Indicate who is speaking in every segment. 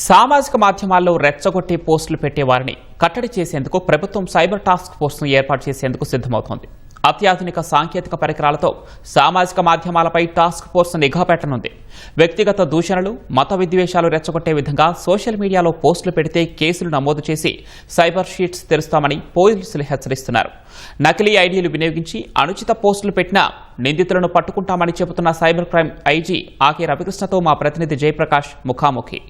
Speaker 1: సామాజిక మాధ్యమాల్లో రెచ్చగొట్టి పోస్టులు పెట్టేవారిని కట్టడి చేసేందుకు ప్రభుత్వం సైబర్ టాస్క్ ఫోర్స్ను ఏర్పాటు చేసేందుకు సిద్ధమవుతోంది. అత్యాధునిక సాంకేతిక పరికరాలతో సామాజిక మాధ్యమాలపై టాస్క్ ఫోర్స్ నిఘా పెట్టనుంది. వ్యక్తిగత దూషణలు, మత విద్వేషాలు రెచ్చగొట్టే విధంగా సోషల్ మీడియాలో పోస్టులు పెడితే కేసులు నమోదు చేసి సైబర్ షీట్స్ తెరుస్తామని పోలీసులు హెచ్చరిస్తున్నారు. నకిలీ ఐడీలు వినియోగించి అనుచిత పోస్టులు పెట్టినా నిందితులను పట్టుకుంటామని చెబుతున్న సైబర్ క్రైమ్ ఐజీ ఆకే రవికృష్ణతో మా ప్రతినిధి జయప్రకాష్ ముఖాముఖి.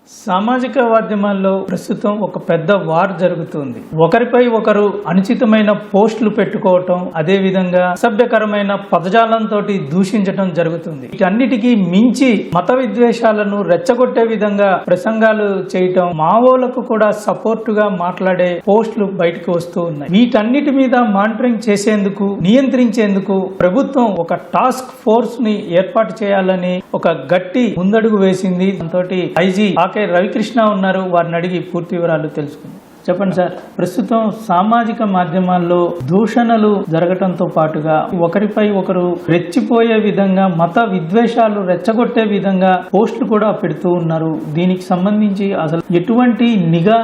Speaker 2: సామాజిక మాధ్యమాల్లో ప్రస్తుతం ఒక పెద్ద వార్ జరుగుతుంది. ఒకరిపై ఒకరు అనుచితమైన పోస్టులు పెట్టుకోవటం, అదే విధంగా అసభ్యకరమైన పదజాలంతో దూషించటం జరుగుతుంది. వీటన్నిటికీ మించి మత విద్వేషాలను రెచ్చగొట్టే విధంగా ప్రసంగాలు చేయటం, మావోలకు కూడా సపోర్టుగా మాట్లాడే పోస్టులు బయటకు వస్తూ ఉన్నాయి. వీటన్నిటి మీద మానిటరింగ్ చేసేందుకు, నియంత్రించేందుకు ప్రభుత్వం ఒక టాస్క్ ఫోర్స్ ని ఏర్పాటు చేయాలని ఒక గట్టి ముందడుగు వేసింది. దాంతో ఐజీ ఆకే రవికృష్ణ ఉన్నారు. వారిని అడిగి పూర్తి వివరాలు తెలుసుకుందాం. చెప్పండి సార్, ప్రస్తుతం సామాజిక మాధ్యమాల్లో దూషణలు జరగటంతో పాటుగా ఒకరిపై ఒకరు రెచ్చిపోయే విధంగా, మత విద్వేషాలు రెచ్చగొట్టే విధంగా పోస్టులు కూడా పెడుతూ ఉన్నారు. దీనికి సంబంధించి అసలు ఎటువంటి నిఘా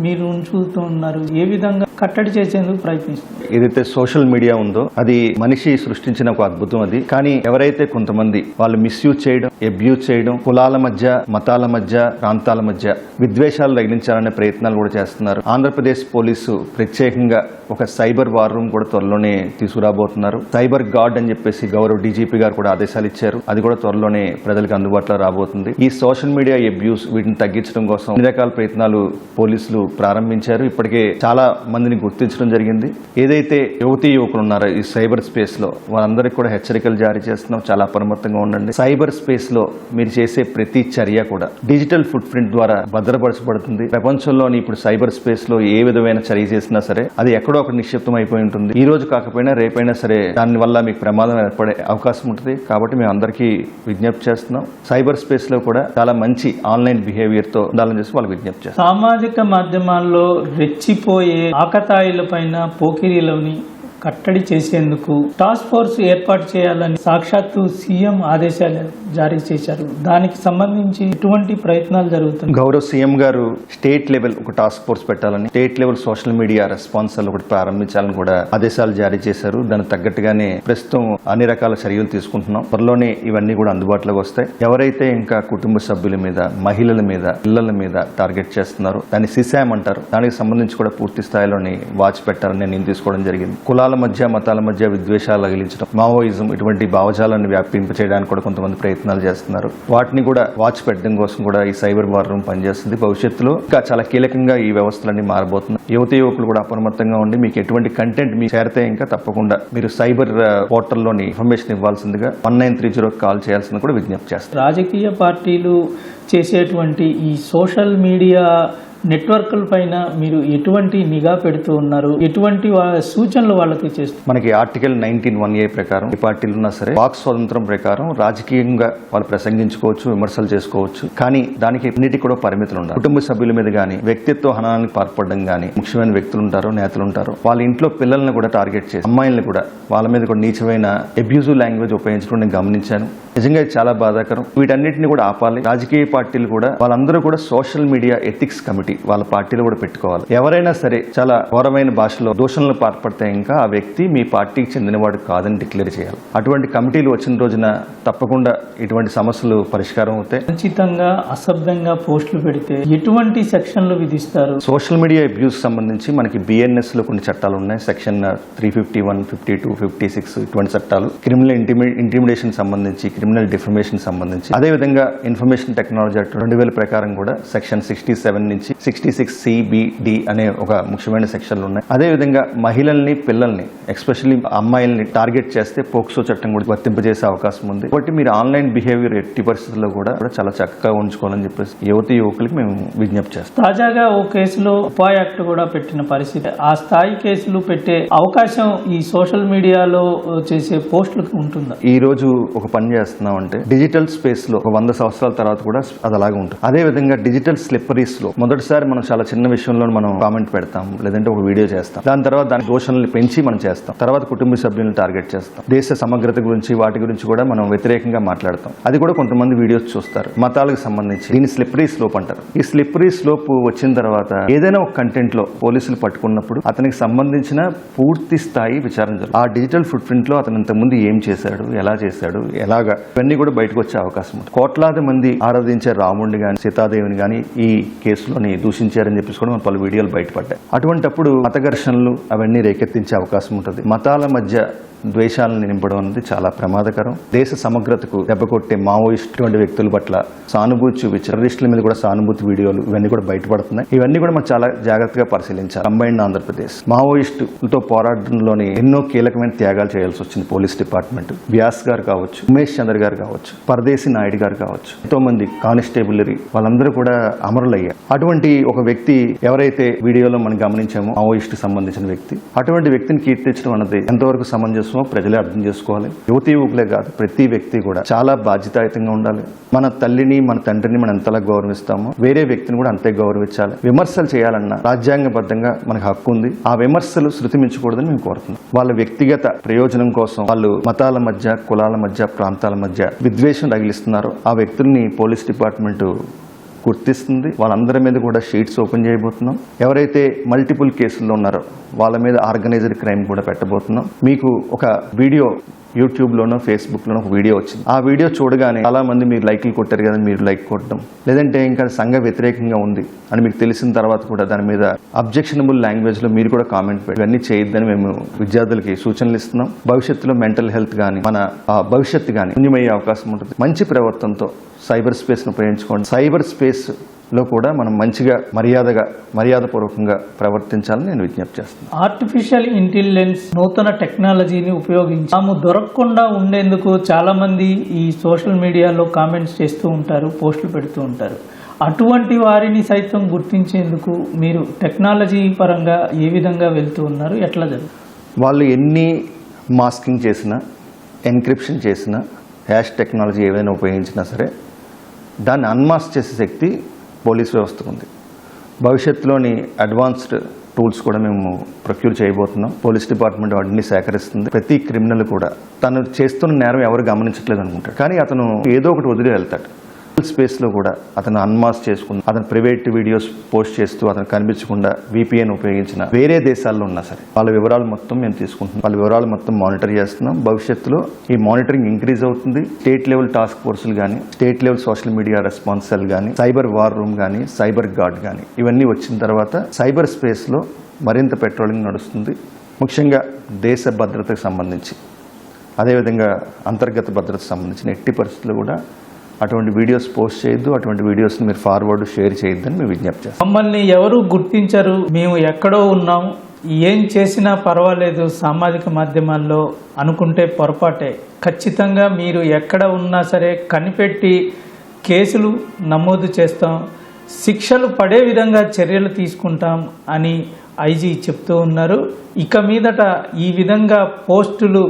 Speaker 2: మీరు ఉంచుతూ ఉన్నారు? ఏ విధంగా కట్టడి చేసేందుకు ప్రయత్నిస్తున్నారు?
Speaker 3: ఏదైతే సోషల్ మీడియా ఉందో అది మనిషి సృష్టించిన ఒక అద్భుతం. అది కానీ ఎవరైతే కొంతమంది వాళ్ళు మిస్యూజ్ చేయడం, అబ్యూజ్ చేయడం, కులాల మధ్య, మతాల మధ్య, ప్రాంతాల మధ్య విద్వేషాలు రగిలించాలనే ప్రయత్నాలు కూడా చేస్తున్నారు. ఆంధ్రప్రదేశ్ పోలీసు ప్రత్యేకంగా ఒక సైబర్ వార్ రూమ్ కూడా త్వరలోనే తీసుకురాబోతున్నారు. సైబర్ గార్డ్ అని చెప్పేసి గౌరవ డీజీపీ గారు కూడా ఆదేశాలు ఇచ్చారు. అది కూడా త్వరలోనే ప్రజలకు అందుబాటులో రాబోతుంది. ఈ సోషల్ మీడియా అబ్యూస్ వీటిని తగ్గించడం కోసం అన్ని రకాల ప్రయత్నాలు పోలీసులు ప్రారంభించారు. ఇప్పటికే చాలా మందిని గుర్తించడం జరిగింది. ఏదైతే యువతీ యువకులు ఉన్నారో ఈ సైబర్ స్పేస్ లో వాళ్ళందరికీ కూడా హెచ్చరికలు జారీ చేస్తున్నాం. చాలా అప్రమత్తంగా ఉండండి. సైబర్ స్పేస్ లో మీరు చేసే ప్రతి చర్య కూడా డిజిటల్ ఫుట్ ప్రింట్ ద్వారా భద్రపరచబడుతుంది. ప్రపంచంలోని ఇప్పుడు సైబర్ స్పేస్ లో ఏ విధమైన చర్య చేసినా సరే అది ఎక్కడో ఒక నిక్షిప్తం అయిపోయి ఉంటుంది. ఈ రోజు కాకపోయినా రేపైనా సరే దాని వల్ల మీకు ప్రమాదం ఏర్పడే అవకాశం ఉంటుంది. కాబట్టి మేము అందరికీ విజ్ఞప్తి చేస్తున్నాం. సైబర్ స్పేస్ లో కూడా చాలా మంచి ఆన్లైన్ బిహేవియర్ తో ఉండాలని చేసి వాళ్ళకి విజ్ఞప్తి చేస్తాం.
Speaker 2: సామాజిక మాధ్యమాల్లో రెచ్చిపోయే ఆకతాయిల పైన, పోకిరీలని కట్టడి చేసేందుకు టాస్క్ ఫోర్స్ ఏర్పాటు చేయాలని సాక్షాత్తు సీఎం ఆదేశాలు జారీ చేశారు. దానికి సంబంధించి ఎటువంటి ప్రయత్నాలు జరుగుతున్నాయి?
Speaker 3: గౌరవ సీఎం గారు స్టేట్ లెవెల్ ఒక టాస్క్ ఫోర్స్ పెట్టాలని, state level social media response ఒకటి ప్రారంభించాలని కూడా ఆదేశాలు జారీ చేశారు. దానికి తగ్గట్టుగానే ప్రస్తుతం అన్ని రకాల చర్యలు తీసుకుంటున్నాం. త్వరలోనే ఇవన్నీ కూడా అందుబాటులోకి వస్తాయి. ఎవరైతే ఇంకా కుటుంబ సభ్యుల మీద, మహిళల మీద, పిల్లల మీద టార్గెట్ చేస్తున్నారో దాన్ని సిసామ్ అంటారు. దానికి సంబంధించి కూడా పూర్తి స్థాయిలోని వాచ్ పెట్టాలని నేను తీసుకోవడం జరిగింది. కులాల మధ్య, మతాల మధ్య విద్వేషాలు రగిలించడం, మావోయిజం ఇటువంటి భావజాలాన్ని వ్యాపింపచేయడానికి కూడా కొంతమంది ప్రయత్నాలు చేస్తున్నారు. వాటిని కూడా వాచ్ పెట్టడం కోసం కూడా ఈ సైబర్ వార్ రూమ్ పనిచేస్తుంది. భవిష్యత్తులో ఇంకా చాలా కీలకంగా ఈ వ్యవస్థలన్నీ మారబోతున్నాయి. యువతీ యువకులు కూడా అప్రమత్తంగా ఉండి మీకు ఎటువంటి కంటెంట్ మీకు చేరితే ఇంకా తప్పకుండా మీరు సైబర్ పోర్టల్లోని ఇన్ఫర్మేషన్ ఇవ్వాల్సిందిగా 1930 కాల్ చేయాల్సింది కూడా విజ్ఞప్తి చేస్తారు.
Speaker 2: రాజకీయ పార్టీలు చేసేటువంటి ఈ సోషల్ మీడియా నెట్వర్క్ల పైన మీరు ఎటువంటి నిఘా పెడుతూ ఉన్నారు? ఎటువంటి సూచనలు వాళ్ళకి చేస్తారు?
Speaker 3: మనకి ఆర్టికల్ 19(1)A ప్రకారం ఈ పార్టీలు ఉన్నా సరే వాక్ స్వాతంత్రం ప్రకారం రాజకీయంగా వాళ్ళు ప్రసంగించుకోవచ్చు, విమర్శలు చేసుకోవచ్చు. కానీ దానికి అన్నిటి కూడా పరిమితులు ఉండాలి. కుటుంబ సభ్యుల మీద గానీ, వ్యక్తిత్వ హననానికి పాల్పడడం గానీ, ముఖ్యమైన వ్యక్తులు ఉంటారు, నేతలు ఉంటారు, వాళ్ళ ఇంట్లో పిల్లల్ని కూడా టార్గెట్ చేసి, అమ్మాయిల్ని కూడా వాళ్ళ మీద కూడా నీచమైన అబ్యూజివ్ లాంగ్వేజ్ ఉపయోగించడం నేను గమనించాను. నిజంగా ఇది చాలా బాధాకరం. వీటన్నిటిని కూడా ఆపాలి. రాజకీయ పార్టీలు కూడా వాళ్ళందరూ కూడా సోషల్ మీడియా ఎథిక్స్ కమిటీ వాళ్ళ పార్టీలో కూడా పెట్టుకోవాలి. ఎవరైనా సరే చాలా ఘోరమైన భాషలో దూషణలు పాల్పడితే ఇంకా ఆ వ్యక్తి మీ పార్టీకి చెందినవాడు కాదని డిక్లేర్ చేయాలి. అటువంటి కమిటీలు వచ్చిన రోజున తప్పకుండా ఇటువంటి సమస్యలు పరిష్కారం అవుతాయి. ఖచ్చితంగా
Speaker 2: అసభ్యంగా పోస్టులు పెడితే ఎటువంటి సెక్షన్లు విధిస్తారు?
Speaker 3: సోషల్ మీడియా అబ్యూస్ సంబంధించి మనకి బిఎన్ఎస్ లో కొన్ని చట్టాలు ఉన్నాయి. సెక్షన్ 351, 52, 56 ఇటువంటి చట్టాలు. క్రిమినల్ ఇంటిమిడేషన్ సంబంధించి, క్రిమినల్ డిఫమేషన్ సంబంధించి, అదేవిధంగా ఇన్ఫర్మేషన్ టెక్నాలజీ యాక్ట్ 2000 ప్రకారం కూడా సెక్షన్ 67 నుంచి 66(c)(b)(d) అనే ఒక ముఖ్యమైన సెక్షన్లు ఉన్నాయి. అదేవిధంగా మహిళల్ని, పిల్లల్ని, ఎస్పెషల్లీ అమ్మాయిల్ని టార్గెట్ చేస్తే పోక్సో చట్టం కూడా వర్తింపజేసే అవకాశం ఉంది. కాబట్టి మీరు ఆన్లైన్ బిహేవియర్ ఎట్టి పరిస్థితుల్లో కూడా చాలా చక్కగా ఉంచుకోవాలని చెప్పేసి యువతీ యువకులకి మేము విజ్ఞప్తి చేస్తాం.
Speaker 2: తాజాగా ఓ కేసులో ఉపా యాక్ట్ కూడా పెట్టిన పరిస్థితి. ఆ స్థాయి కేసులు పెట్టే అవకాశం ఈ సోషల్ మీడియాలో చేసే పోస్టులకు ఉంటుందా?
Speaker 3: ఈ రోజు ఒక పని చేస్తున్నాం అంటే డిజిటల్ స్పేస్ లో 100 సంవత్సరాల తర్వాత కూడా అది అలాగే ఉంటుంది. అదే విధంగా డిజిటల్ స్లిప్పరీస్ లో మొదటి మొదటిసారి మనం చాలా చిన్న విషయంలో మనం కామెంట్ పెడతాం, లేదంటే ఒక వీడియో చేస్తాం. దాని తర్వాత దాని దోషణల్ని పెంచి మనం చేస్తాం. తర్వాత కుటుంబ సభ్యులను టార్గెట్ చేస్తాం. దేశ సమగ్రత గురించి వాటి గురించి కూడా మనం వ్యతిరేకంగా మాట్లాడతాం. అది కూడా కొంతమంది వీడియోస్ చూస్తారు. మతాలకు సంబంధించి దీన్ని స్లిప్పరీ స్లోప్ అంటారు. ఈ స్లిప్పరీ స్లోప్ వచ్చిన తర్వాత ఏదైనా ఒక కంటెంట్ లో పోలీసులు పట్టుకున్నప్పుడు అతనికి సంబంధించిన పూర్తి స్థాయి విచారణ జరుగుతుంది. ఆ డిజిటల్ ఫుట్ ప్రింట్ లో అతను ఇంతకుముందు ఏం చేశాడు, ఎలా చేశాడు, ఎలాగా, ఇవన్నీ కూడా బయటకు వచ్చే అవకాశం ఉంది. కోట్లాది మంది ఆరాధించే రాముడిని కానీ సీతాదేవిని కానీ ఈ కేసులోని దూషించారని చెప్పేసి కూడా పలు వీడియోలు బయటపడ్డాయి. అటువంటప్పుడు మత ఘర్షణలు అవన్నీ రేకెత్తించే అవకాశం ఉంటుంది. మతాల మధ్య ద్వేషాలను నింపడం అనేది చాలా ప్రమాదకరం. దేశ సమగ్రతకు దెబ్బకొట్టే మావోయిస్ట్ వంటి వ్యక్తుల పట్ల సానుభూతి చూపించి టెర్రరిస్టుల మీద కూడా సానుభూతి వీడియోలు ఇవన్నీ కూడా బయటపడుతున్నాయి. ఇవన్నీ కూడా మనం చాలా జాగ్రత్తగా పరిశీలించాలి. కంబైన్డ్ ఆంధ్రప్రదేశ్ మావోయిస్టులతో పోరాటంలోని ఎన్నో కీలకమైన త్యాగాలు చేయాల్సి వచ్చింది పోలీస్ డిపార్ట్మెంట్. వ్యాస్ గారు కావచ్చు, ఉమేష్ చంద్ర గారు కావచ్చు, పరదేశీ నాయుడు గారు కావచ్చు, ఎంతో మంది కానిస్టేబులరీ వాళ్ళందరూ కూడా అమరులయ్యారు. అటువంటి ఒక వ్యక్తి ఎవరైతే వీడియోలో మనం గమనించామో మావోయిస్ట్ సంబంధించిన వ్యక్తి, అటువంటి వ్యక్తిని కీర్తించడం అన్నది ఎంతవరకు సమంజసం ప్రజలే అర్థం చేసుకోవాలి. యువతీ యువకులే కాదు, ప్రతి వ్యక్తి కూడా చాలా బాధ్యతాయుతంగా ఉండాలి. మన తల్లిని మన తండ్రిని మనం ఎంతలా గౌరవిస్తామో వేరే వ్యక్తిని కూడా అంతే గౌరవించాలి. విమర్శలు చేయాలన్నా రాజ్యాంగబద్ధంగా మనకు హక్కు ఉంది. ఆ విమర్శలు శృతి మించకూడదని మేము కోరుతున్నాం. వాళ్ళ వ్యక్తిగత ప్రయోజనం కోసం వాళ్ళు మతాల మధ్య, కులాల మధ్య, ప్రాంతాల మధ్య విద్వేషం రగిలిస్తున్నారు. ఆ వ్యక్తుల్ని పోలీస్ డిపార్ట్మెంట్ గుర్తిస్తుంది. వాళ్ళందరి మీద కూడా షీట్స్ ఓపెన్ చేయబోతున్నాం. ఎవరైతే మల్టిపుల్ కేసుల్లో ఉన్నారో వాళ్ళ మీద ఆర్గనైజ్డ్ క్రైమ్ కూడా పెట్టబోతున్నాం. మీకు ఒక వీడియో యూట్యూబ్లోనో ఫేస్బుక్లోనో ఒక వీడియో వచ్చింది. ఆ వీడియో చూడగానే చాలా మంది మీరు లైక్లు కొట్టారు కదా, మీరు లైక్ కొట్టడం, లేదంటే ఇంకా సంఘ వ్యతిరేకంగా ఉంది అని మీకు తెలిసిన తర్వాత కూడా దాని మీద అబ్జెక్షనబుల్ లాంగ్వేజ్లో మీరు కూడా కామెంట్ పెట్టి ఇవన్నీ చేయొద్దని మేము విద్యార్థులకి సూచనలు ఇస్తున్నాం. భవిష్యత్తులో మెంటల్ హెల్త్ కానీ మన భవిష్యత్తు కానీ పుణ్యమయ్యే అవకాశం ఉంటుంది. మంచి ప్రవర్తనతో సైబర్ స్పేస్ను ఉపయోగించుకోండి. సైబర్ స్పేస్లో కూడా మనం మంచిగా మర్యాదపూర్వకంగా ప్రవర్తించాలని నేను విజ్ఞప్తి చేస్తున్నాను.
Speaker 2: ఆర్టిఫిషియల్ ఇంటెలిజెన్స్ నూతన టెక్నాలజీని ఉపయోగించి తాము దొరకకుండా ఉండేందుకు చాలా మంది ఈ సోషల్ మీడియాలో కామెంట్స్ చేస్తూ ఉంటారు, పోస్టులు పెడుతూ ఉంటారు. అటువంటి వారిని సైతం గుర్తించేందుకు మీరు టెక్నాలజీ పరంగా ఏ విధంగా వెళ్తూ ఉన్నారు, ఎట్లా జరుగుతుంది?
Speaker 3: వాళ్ళు ఎన్ని మాస్కింగ్ చేసినా, ఎన్క్రిప్షన్ చేసినా, హ్యాష్ టెక్నాలజీ ఏదైనా ఉపయోగించినా సరే దాన్ని అన్మాస్క్ చేసే శక్తి పోలీస్ వ్యవస్థకు ఉంది. భవిష్యత్తులోని అడ్వాన్స్డ్ టూల్స్ కూడా మేము ప్రొక్యూర్ చేయబోతున్నాం. పోలీస్ డిపార్ట్మెంట్ వాటిని సేకరిస్తుంది. ప్రతి క్రిమినల్ కూడా తను చేస్తున్న నేరం ఎవరు గమనించట్లేదు అనుకుంటాడు, కానీ అతను ఏదో ఒకటి వదిలి వెళ్తాడు. స్పేస్లో కూడా అతను అన్మాస్క్ చేసుకుని అతను ప్రైవేట్ వీడియోస్ పోస్ట్ చేస్తూ అతను కనిపించకుండా VPN ఉపయోగించిన వేరే దేశాల్లో ఉన్నా సరే వాళ్ళ వివరాలు మొత్తం మేము తీసుకుంటున్నాం. వాళ్ళ వివరాలు మొత్తం మానిటర్ చేస్తున్నాం. భవిష్యత్తులో ఈ మానిటరింగ్ ఇంక్రీజ్ అవుతుంది. స్టేట్ లెవెల్ టాస్క్ ఫోర్సులు కానీ, state level social media response cell కానీ, సైబర్ వార్ రూమ్ కానీ, సైబర్ గార్డ్ కానీ ఇవన్నీ వచ్చిన తర్వాత సైబర్ స్పేస్లో మరింత పెట్రోలింగ్ నడుస్తుంది. ముఖ్యంగా దేశ భద్రతకు సంబంధించి, అదేవిధంగా అంతర్గత భద్రతకు సంబంధించిన ఎట్టి పరిస్థితుల్లో కూడా అటువంటి వీడియోస్ పోస్ట్ చేయొద్దు. అటువంటి వీడియోస్ని మీరు ఫార్వర్డ్ షేర్ చేయొద్దని మేము విజ్ఞప్తి చేస్తాం.
Speaker 2: మమ్మల్ని ఎవరు గుర్తించరు, మేము ఎక్కడో ఉన్నాం, ఏం చేసినా పర్వాలేదు సామాజిక మాధ్యమాల్లో అనుకుంటే పొరపాటే. ఖచ్చితంగా మీరు ఎక్కడ ఉన్నా సరే కనిపెట్టి కేసులు నమోదు చేస్తాం, శిక్షలు పడే విధంగా చర్యలు తీసుకుంటాం అని ఐజీ చెప్తూ ఉన్నారు. ఇక మీదట ఈ విధంగా పోస్టులు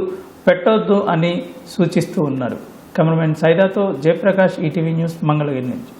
Speaker 2: పెట్టొద్దు అని సూచిస్తూ ఉన్నారు. కెమెరామెన్ సైదాతో జయప్రకాష్, ఈటీవీ న్యూస్, మంగళగిరి నుంచి.